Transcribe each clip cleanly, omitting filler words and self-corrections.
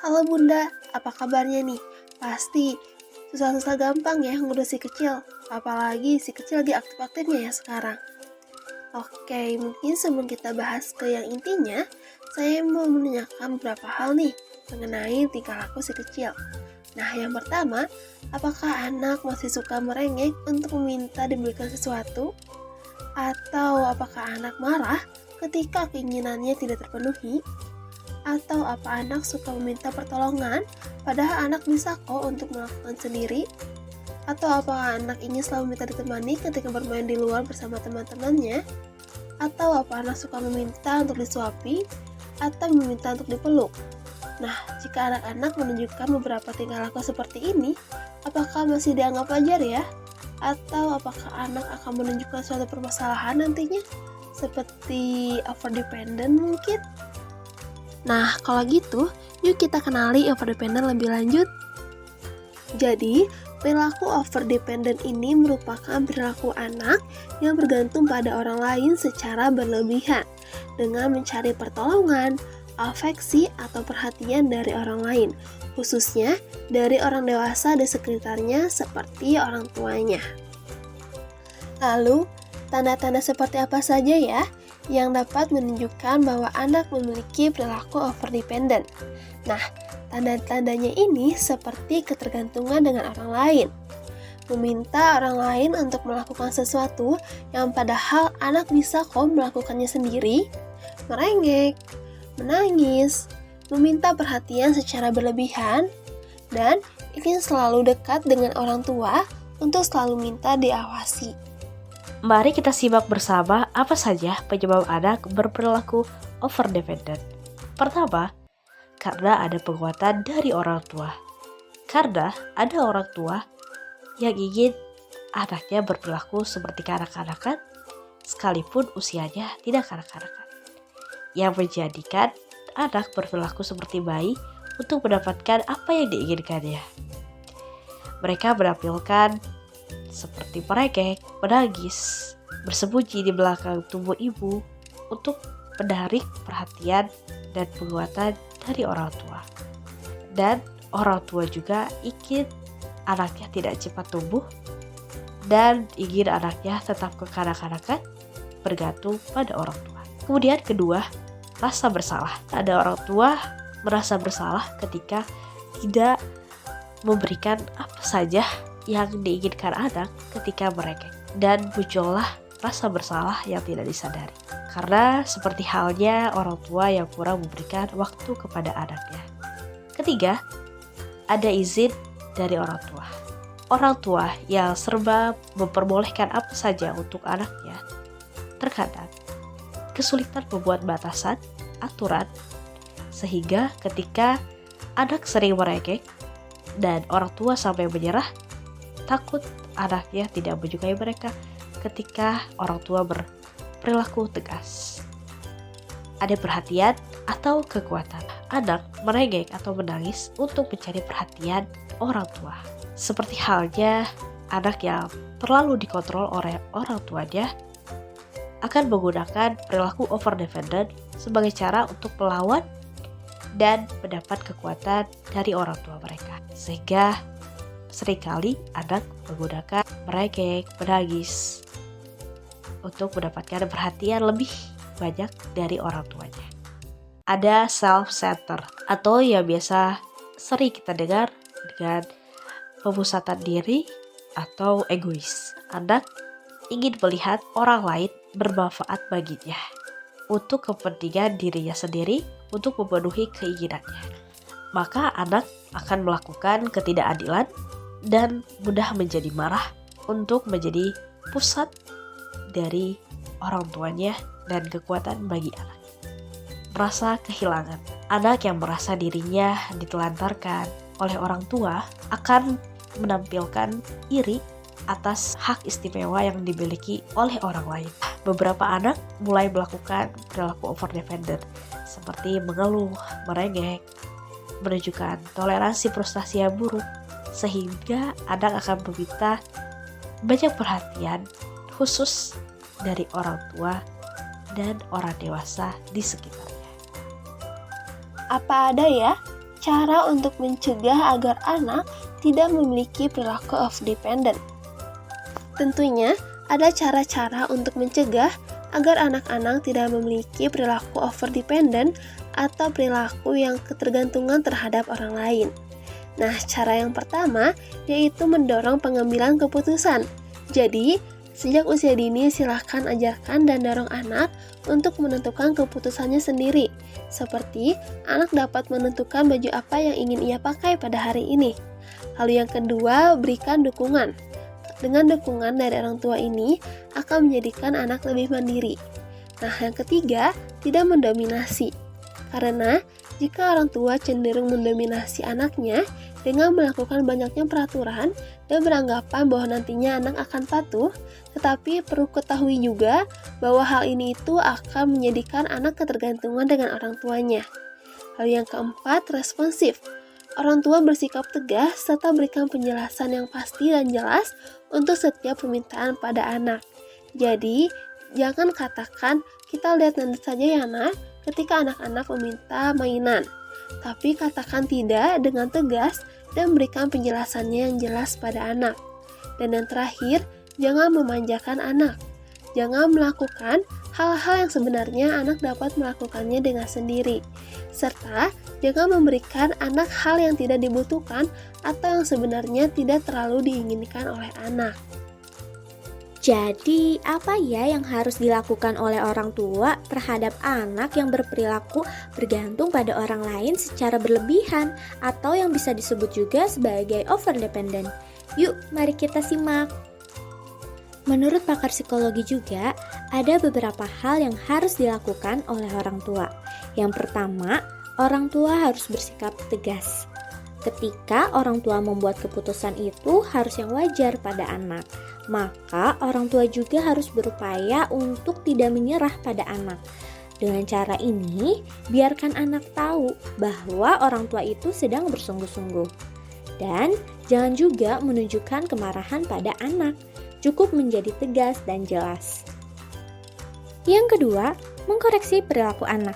Halo Bunda, apa kabarnya nih? Pasti susah-susah gampang ya ngurus si kecil, apalagi si kecil lagi aktif-aktifnya ya sekarang. Oke, mungkin sebelum kita bahas ke yang intinya, saya mau menanyakan beberapa hal nih mengenai tingkah laku si kecil. Nah, yang pertama, apakah anak masih suka merengek untuk meminta diberikan sesuatu? Atau apakah anak marah ketika keinginannya tidak terpenuhi? Atau apa anak suka meminta pertolongan, padahal anak bisa kok untuk melakukan sendiri? Atau apa anak ingin selalu minta ditemani ketika bermain di luar bersama teman-temannya? Atau apa anak suka meminta untuk disuapi? Atau meminta untuk dipeluk? Nah, jika anak-anak menunjukkan beberapa tingkah laku seperti ini, apakah masih dianggap wajar ya? Atau apakah anak akan menunjukkan suatu permasalahan nantinya? Seperti overdependent mungkin? Nah, kalau gitu, yuk kita kenali overdependent lebih lanjut. Jadi, perilaku overdependent ini merupakan perilaku anak yang bergantung pada orang lain secara berlebihan dengan mencari pertolongan, afeksi, atau perhatian dari orang lain, khususnya dari orang dewasa di sekitarnya seperti orang tuanya. Lalu, tanda-tanda seperti apa saja ya yang dapat menunjukkan bahwa anak memiliki perilaku overdependent? Nah, tanda-tandanya ini seperti ketergantungan dengan orang lain, meminta orang lain untuk melakukan sesuatu yang padahal anak bisa kok melakukannya sendiri, merengek, menangis, meminta perhatian secara berlebihan, dan ingin selalu dekat dengan orang tua untuk selalu minta diawasi. Mari kita simak bersama apa saja penyebab anak berperilaku overdependent. Pertama, karena ada penguatan dari orang tua. Karena ada orang tua yang ingin anaknya berperilaku seperti kanak-kanakan, sekalipun usianya tidak kanak-kanakan. Yang menjadikan anak berperilaku seperti bayi untuk mendapatkan apa yang diinginkannya. Mereka menampilkan seperti merengek, menangis, bersembunyi di belakang tubuh ibu untuk menarik perhatian dan penguatan dari orang tua. Dan orang tua juga ingin anaknya tidak cepat tumbuh dan ingin anaknya tetap kekanak-kanakan bergantung pada orang tua. Kemudian kedua, rasa bersalah. Ada orang tua merasa bersalah ketika tidak memberikan apa saja yang diinginkan anak ketika merengek, dan muncullah rasa bersalah yang tidak disadari karena seperti halnya orang tua yang kurang memberikan waktu kepada anaknya. Ketiga, ada izin dari orang tua. Orang tua yang serba memperbolehkan apa saja untuk anaknya terkadang kesulitan membuat batasan, aturan, sehingga ketika anak sering merengek dan orang tua sampai menyerah, takut anaknya tidak menyukai mereka ketika orang tua berperilaku tegas. Ada perhatian atau kekuatan. Anak merengek atau menangis untuk mencari perhatian orang tua. Seperti halnya anak yang terlalu dikontrol oleh orang tuanya akan menggunakan perilaku overdependent sebagai cara untuk melawan dan mendapat kekuatan dari orang tua mereka. Sehingga seringkali anak menggunakan merengek, menangis untuk mendapatkan perhatian lebih banyak dari orang tuanya. Ada self-centered atau yang biasa sering kita dengar dengan pemusatan diri atau egois. Anak ingin melihat orang lain bermanfaat baginya untuk kepentingan dirinya sendiri untuk memenuhi keinginannya. Maka anak akan melakukan ketidakadilan dan mudah menjadi marah untuk menjadi pusat dari orang tuanya dan kekuatan bagi anak. Merasa kehilangan. Anak yang merasa dirinya ditelantarkan oleh orang tua akan menampilkan iri atas hak istimewa yang dimiliki oleh orang lain. Beberapa anak mulai melakukan perilaku overdependent seperti mengeluh, merengek, menunjukkan toleransi frustasi yang buruk, sehingga anak akan meminta banyak perhatian khusus dari orang tua dan orang dewasa di sekitarnya. Apa ada ya cara untuk mencegah agar anak tidak memiliki perilaku over-dependent. Tentunya, ada cara-cara untuk mencegah agar anak-anak tidak memiliki perilaku over-dependent atau perilaku yang ketergantungan terhadap orang lain. Nah, cara yang pertama yaitu mendorong pengambilan keputusan. Jadi, sejak usia dini silahkan ajarkan dan dorong anak untuk menentukan keputusannya sendiri. Seperti, anak dapat menentukan baju apa yang ingin ia pakai pada hari ini. Lalu yang kedua, berikan dukungan. Dengan dukungan dari orang tua ini akan menjadikan anak lebih mandiri. Nah, yang ketiga, tidak mendominasi. Karena jika orang tua cenderung mendominasi anaknya dengan melakukan banyaknya peraturan dan beranggapan bahwa nantinya anak akan patuh, tetapi perlu ketahui juga bahwa hal ini itu akan menjadikan anak ketergantungan dengan orang tuanya. Lalu yang keempat, responsif. Orang tua bersikap tegas serta berikan penjelasan yang pasti dan jelas untuk setiap permintaan pada anak. Jadi, jangan katakan, kita lihat nanti saja ya nak, ketika anak-anak meminta mainan. Tapi katakan tidak dengan tegas dan berikan penjelasannya yang jelas pada anak. Dan yang terakhir, jangan memanjakan anak. Jangan melakukan hal-hal yang sebenarnya anak dapat melakukannya dengan sendiri. Serta jangan memberikan anak hal yang tidak dibutuhkan atau yang sebenarnya tidak terlalu diinginkan oleh anak. Jadi, apa ya yang harus dilakukan oleh orang tua terhadap anak yang berperilaku bergantung pada orang lain secara berlebihan atau yang bisa disebut juga sebagai overdependent? Yuk, mari kita simak. Menurut pakar psikologi juga, ada beberapa hal yang harus dilakukan oleh orang tua. Yang pertama, orang tua harus bersikap tegas. Ketika orang tua membuat keputusan itu harus yang wajar pada anak, maka orang tua juga harus berupaya untuk tidak menyerah pada anak. Dengan cara ini, biarkan anak tahu bahwa orang tua itu sedang bersungguh-sungguh. Dan jangan juga menunjukkan kemarahan pada anak, cukup menjadi tegas dan jelas. Yang kedua, mengkoreksi perilaku anak.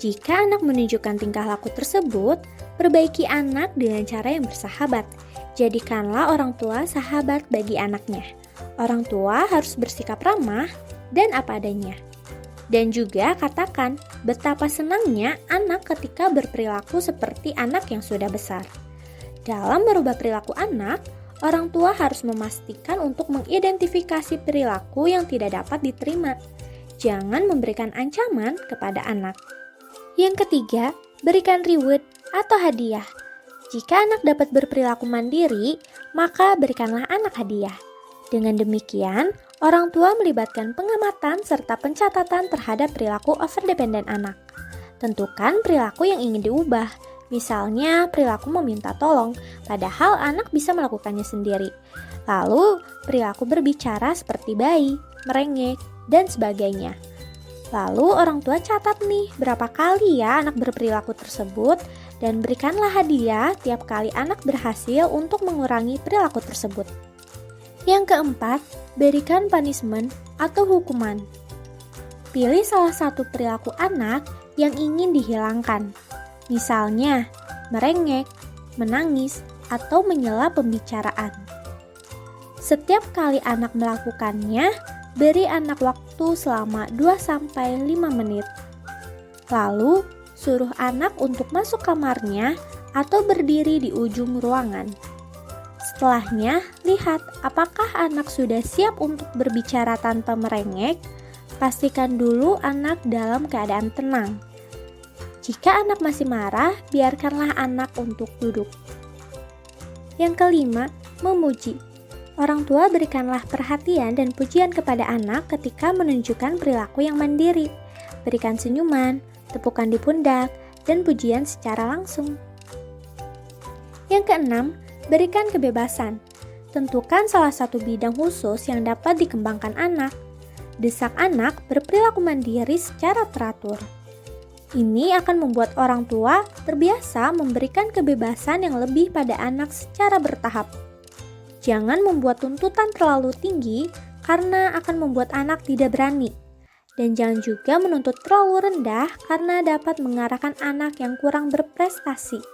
Jika anak menunjukkan tingkah laku tersebut, perbaiki anak dengan cara yang bersahabat. Jadikanlah orang tua sahabat bagi anaknya. Orang tua harus bersikap ramah dan apa adanya. Dan juga katakan betapa senangnya anak ketika berperilaku seperti anak yang sudah besar. Dalam merubah perilaku anak, orang tua harus memastikan untuk mengidentifikasi perilaku yang tidak dapat diterima. Jangan memberikan ancaman kepada anak. Yang ketiga, berikan reward atau hadiah. Jika anak dapat berperilaku mandiri, maka berikanlah anak hadiah. Dengan demikian, orang tua melibatkan pengamatan serta pencatatan terhadap perilaku overdependent anak. Tentukan perilaku yang ingin diubah, misalnya perilaku meminta tolong, padahal anak bisa melakukannya sendiri. Lalu, perilaku berbicara seperti bayi, merengek, dan sebagainya. Lalu orang tua catat nih berapa kali ya anak berperilaku tersebut dan berikanlah hadiah tiap kali anak berhasil untuk mengurangi perilaku tersebut. Yang keempat, berikan punishment atau hukuman. Pilih salah satu perilaku anak yang ingin dihilangkan. Misalnya, merengek, menangis, atau menyela pembicaraan. Setiap kali anak melakukannya, beri anak waktu selama 2-5 menit. Lalu, suruh anak untuk masuk kamarnya atau berdiri di ujung ruangan. Setelahnya, lihat apakah anak sudah siap untuk berbicara tanpa merengek. Pastikan dulu anak dalam keadaan tenang. Jika anak masih marah, biarkanlah anak untuk duduk. Yang kelima, memuji. Orang tua berikanlah perhatian dan pujian kepada anak ketika menunjukkan perilaku yang mandiri. Berikan senyuman, tepukan di pundak, dan pujian secara langsung. Yang keenam, berikan kebebasan. Tentukan salah satu bidang khusus yang dapat dikembangkan anak. Desak anak berperilaku mandiri secara teratur. Ini akan membuat orang tua terbiasa memberikan kebebasan yang lebih pada anak secara bertahap. Jangan membuat tuntutan terlalu tinggi karena akan membuat anak tidak berani. Dan jangan juga menuntut terlalu rendah karena dapat mengarahkan anak yang kurang berprestasi.